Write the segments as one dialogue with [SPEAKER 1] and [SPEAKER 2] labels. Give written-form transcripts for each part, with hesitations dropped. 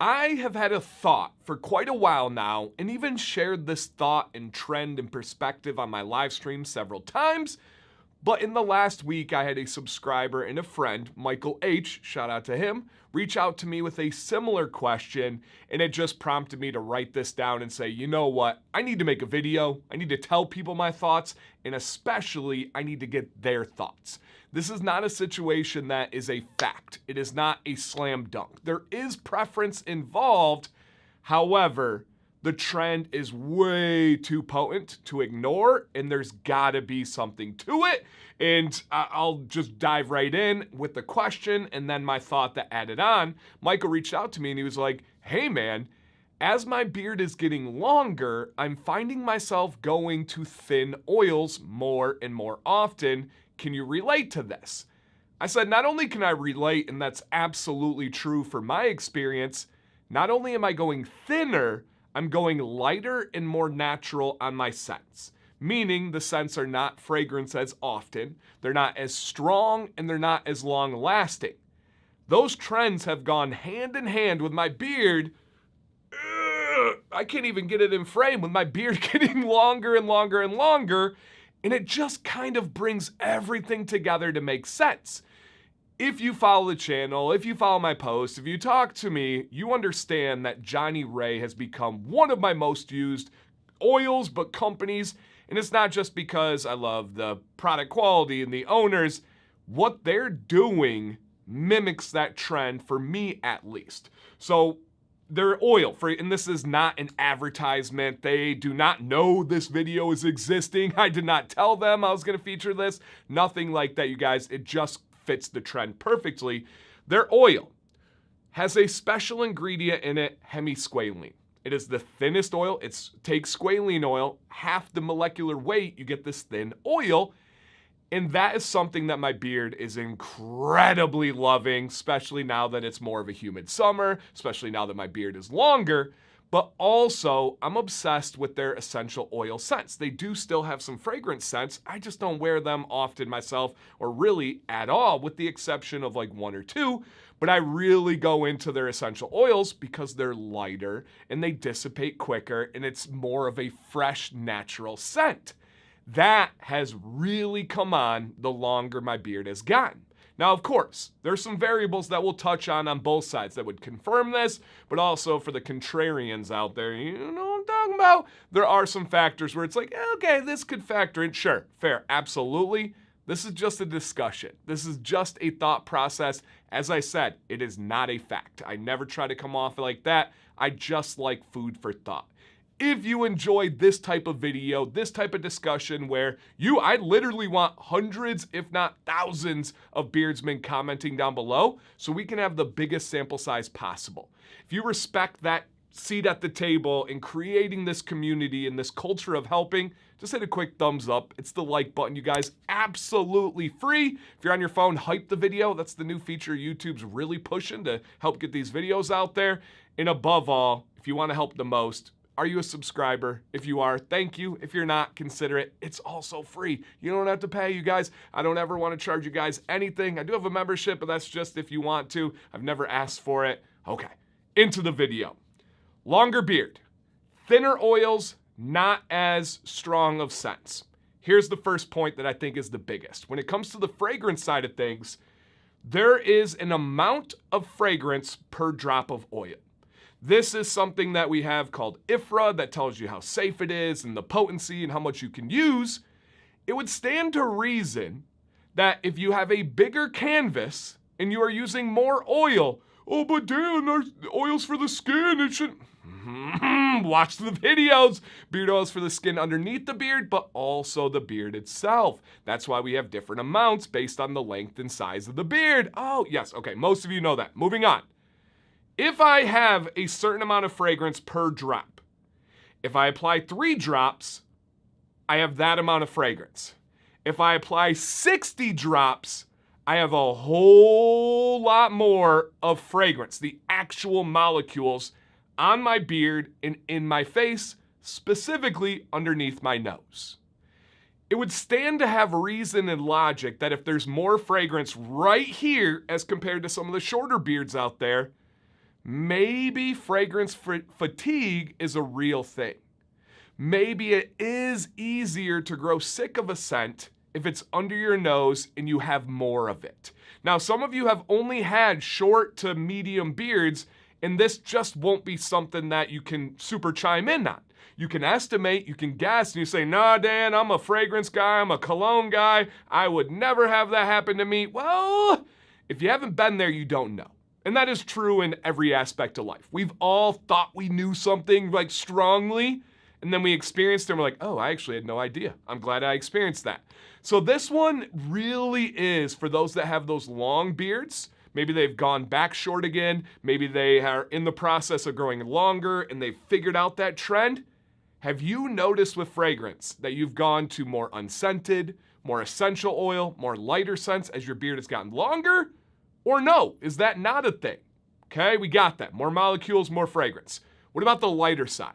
[SPEAKER 1] I have had a thought for quite a while now, and even shared this thought and trend and perspective on my live stream several times. But in the last week, I had a subscriber and a friend, Michael H., shout out to him, reach out to me with a similar question, and it just prompted me to write this down and say, you know what, I need to make a video, I need to tell people my thoughts, and especially I need to get their thoughts. This is not a situation that is a fact. It is not a slam dunk. There is preference involved. However, the trend is way too potent to ignore, and there's gotta be something to it. And I'll just dive right in with the question and then my thought that added on. Michael reached out to me and he was like, hey man, as my beard is getting longer, I'm finding myself going to thin oils more and more often. Can you relate to this? I said, not only can I relate, and that's absolutely true for my experience, not only am I going thinner, I'm going lighter and more natural on my scents. Meaning the scents are not fragrance as often, they're not as strong, and they're not as long lasting. Those trends have gone hand in hand with my beard. I can't even get it in frame with my beard getting longer and longer and longer. And it just kind of brings everything together to make sense. If you follow the channel, if you follow my posts, if you talk to me, you understand that Johnny Ray has become one of my most used oils, but companies. And it's not just because I love the product quality and the owners. What they're doing mimics that trend for me at least. So their oil, and this is not an advertisement. They do not know this video is existing. I did not tell them I was going to feature this. Nothing like that, you guys. It just fits the trend perfectly. Their oil has a special ingredient in it, hemisqualane. It is the thinnest oil. Take squalene oil, half the molecular weight, you get this thin oil. And that is something that my beard is incredibly loving, especially now that it's more of a humid summer, especially now that my beard is longer. But also, I'm obsessed with their essential oil scents. They do still have some fragrance scents. I just don't wear them often myself, or really at all, with the exception of like one or two. But I really go into their essential oils because they're lighter and they dissipate quicker, and it's more of a fresh, natural scent. That has really come on the longer my beard has gotten. Now, of course, there's some variables that we'll touch on both sides that would confirm this, but also for the contrarians out there, you know what I'm talking about? There are some factors where it's like, okay, this could factor in. Sure, fair, absolutely. This is just a discussion. This is just a thought process. As I said, it is not a fact. I never try to come off like that. I just like food for thought. If you enjoyed this type of video, this type of discussion where I literally want hundreds, if not thousands of beardsmen commenting down below so we can have the biggest sample size possible. If you respect that seat at the table in creating this community and this culture of helping, just hit a quick thumbs up. It's the like button, you guys. Absolutely free. If you're on your phone, hype the video. That's the new feature YouTube's really pushing to help get these videos out there. And above all, if you want to help the most, are you a subscriber? If you are, thank you. If you're not, consider it. It's also free. You don't have to pay, you guys. I don't ever want to charge you guys anything. I do have a membership, but that's just if you want to. I've never asked for it. Okay, into the video. Longer beard. Thinner oils, not as strong of scents. Here's the first point that I think is the biggest. When it comes to the fragrance side of things, there is an amount of fragrance per drop of oil. This is something that we have called IFRA that tells you how safe it is and the potency and how much you can use. It would stand to reason that if you have a bigger canvas and you are using more oil, oh, but Dan, there's oils for the skin, it should... Watch the videos. Beard oils for the skin underneath the beard, but also the beard itself. That's why we have different amounts based on the length and size of the beard. Oh, yes, okay, most of you know that. Moving on. If I have a certain amount of fragrance per drop, if I apply 3 drops, I have that amount of fragrance. If I apply 60 drops, I have a whole lot more of fragrance, the actual molecules on my beard and in my face, specifically underneath my nose. It would stand to have reason and logic that if there's more fragrance right here as compared to some of the shorter beards out there, maybe fragrance fatigue is a real thing. Maybe it is easier to grow sick of a scent if it's under your nose and you have more of it. Now, some of you have only had short to medium beards, and this just won't be something that you can super chime in on. You can estimate, you can guess, and you say, nah, Dan, I'm a fragrance guy, I'm a cologne guy, I would never have that happen to me. Well, if you haven't been there, you don't know. And that is true in every aspect of life. We've all thought we knew something like strongly, and then we experienced it and we're like, oh, I actually had no idea. I'm glad I experienced that. So this one really is for those that have those long beards. Maybe they've gone back short again. Maybe they are in the process of growing longer and they've figured out that trend. Have you noticed with fragrance that you've gone to more unscented, more essential oil, more lighter scents as your beard has gotten longer? Or no, is that not a thing? Okay, we got that. More molecules, more fragrance. What about the lighter side?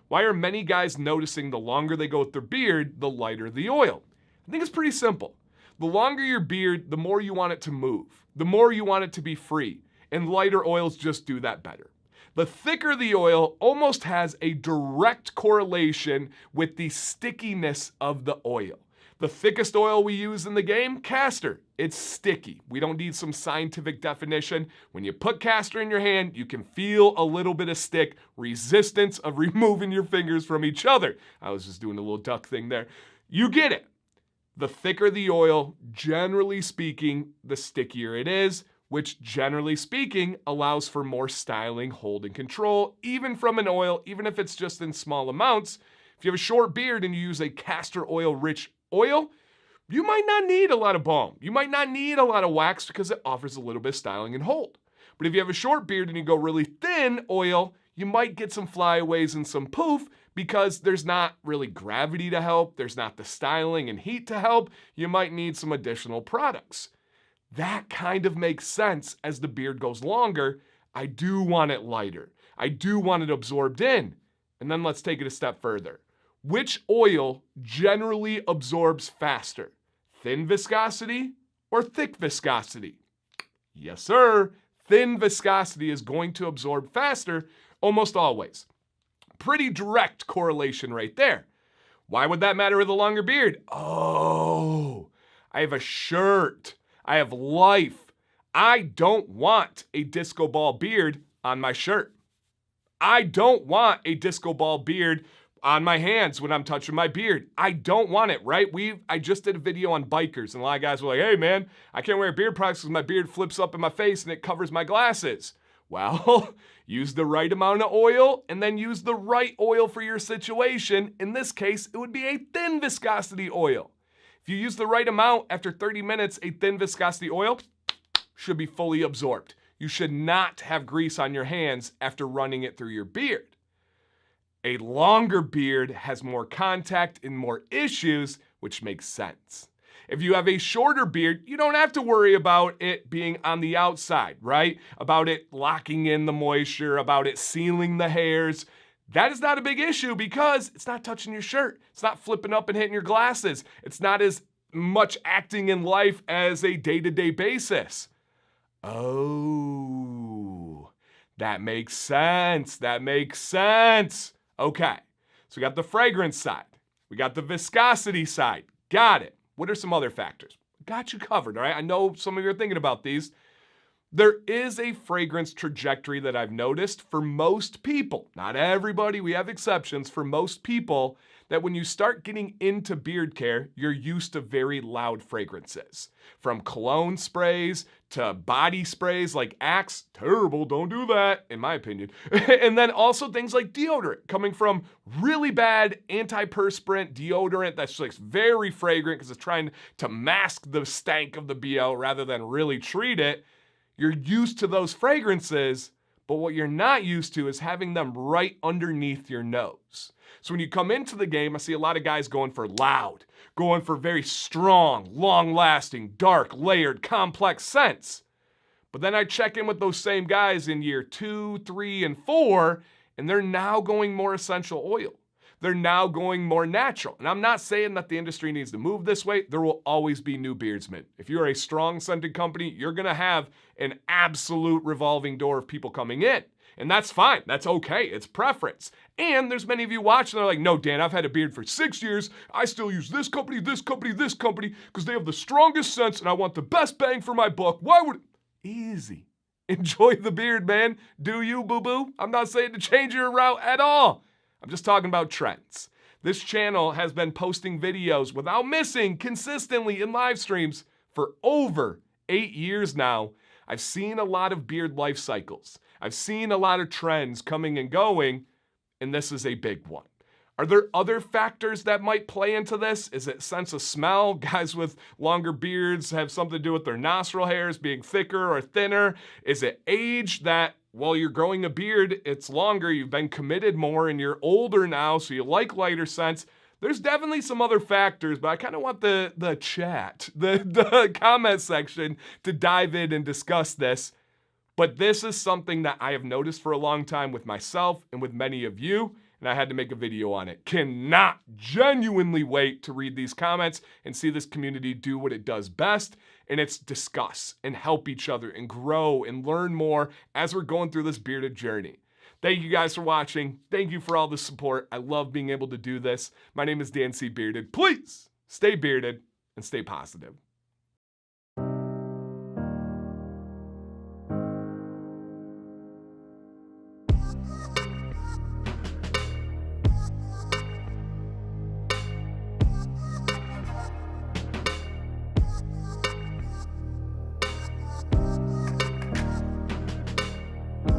[SPEAKER 1] Why are many guys noticing the longer they go with their beard, the lighter the oil? I think it's pretty simple. The longer your beard, the more you want it to move, the more you want it to be free, and lighter oils just do that better. The thicker the oil almost has a direct correlation with the stickiness of the oil. The thickest oil we use in the game, castor. It's sticky. We don't need some scientific definition. When you put castor in your hand, you can feel a little bit of stick, resistance of removing your fingers from each other. I was just doing a little duck thing there. You get it. The thicker the oil, generally speaking, the stickier it is, which generally speaking allows for more styling, hold, and control, even from an oil, even if it's just in small amounts. If you have a short beard and you use a castor oil rich oil, you might not need a lot of balm. You might not need a lot of wax because it offers a little bit of styling and hold. But if you have a short beard and you go really thin oil, you might get some flyaways and some poof because there's not really gravity to help. There's not the styling and heat to help. You might need some additional products. That kind of makes sense as the beard goes longer. I do want it lighter. I do want it absorbed in. And then let's take it a step further. Which oil generally absorbs faster? Thin viscosity or thick viscosity? Yes, sir. Thin viscosity is going to absorb faster almost always. Pretty direct correlation right there. Why would that matter with a longer beard? Oh, I have a shirt. I have life. I don't want a disco ball beard on my shirt. I don't want a disco ball beard on my hands when I'm touching my beard. I don't want it, right? I just did a video on bikers, and a lot of guys were like, hey man, I can't wear beard products because my beard flips up in my face and it covers my glasses. Well, use the right amount of oil and then use the right oil for your situation. In this case, it would be a thin viscosity oil. If you use the right amount, after 30 minutes, a thin viscosity oil should be fully absorbed. You should not have grease on your hands after running it through your beard. A longer beard has more contact and more issues, which makes sense. If you have a shorter beard, you don't have to worry about it being on the outside, right? About it locking in the moisture, about it sealing the hairs. That is not a big issue because it's not touching your shirt. It's not flipping up and hitting your glasses. It's not as much acting in life as a day-to-day basis. Oh, that makes sense. That makes sense. Okay, so we got the fragrance side. We got the viscosity side. Got it. What are some other factors? Got you covered, all right? I know some of you are thinking about these. There is a fragrance trajectory that I've noticed for most people. Not everybody, we have exceptions. For most people, that when you start getting into beard care, you're used to very loud fragrances. From cologne sprays to body sprays like Axe. Terrible, don't do that, in my opinion. And then also things like deodorant, coming from really bad antiperspirant deodorant that's like very fragrant because it's trying to mask the stank of the BO rather than really treat it. You're used to those fragrances, but what you're not used to is having them right underneath your nose. So when you come into the game, I see a lot of guys going for loud, going for very strong, long-lasting, dark, layered, complex scents. But then I check in with those same guys in year 2, 3, and 4, and they're now going more essential oil. They're now going more natural. And I'm not saying that the industry needs to move this way. There will always be new beardsmen. If you're a strong scented company, you're going to have an absolute revolving door of people coming in. And that's fine. That's okay. It's preference. And there's many of you watching that are like, no, Dan, I've had a beard for 6 years. I still use this company, this company, this company, because they have the strongest sense and I want the best bang for my buck. Why would... Easy. Enjoy the beard, man. Do you, boo-boo? I'm not saying to change your route at all. I'm just talking about trends. This channel has been posting videos without missing consistently in live streams for over 8 years now. I've seen a lot of beard life cycles. I've seen a lot of trends coming and going, and this is a big one. Are there other factors that might play into this? Is it sense of smell? Guys with longer beards have something to do with their nostril hairs being thicker or thinner? Is it age that while you're growing a beard, it's longer, you've been committed more, and you're older now, so you like lighter scents? There's definitely some other factors, but I kind of want the chat, the comment section to dive in and discuss this. But this is something that I have noticed for a long time with myself and with many of you, and I had to make a video on it. Cannot genuinely wait to read these comments and see this community do what it does best, and it's discuss and help each other and grow and learn more as we're going through this bearded journey. Thank you guys for watching. Thank you for all the support. I love being able to do this. My name is Dan C. Bearded. Please stay bearded and stay positive.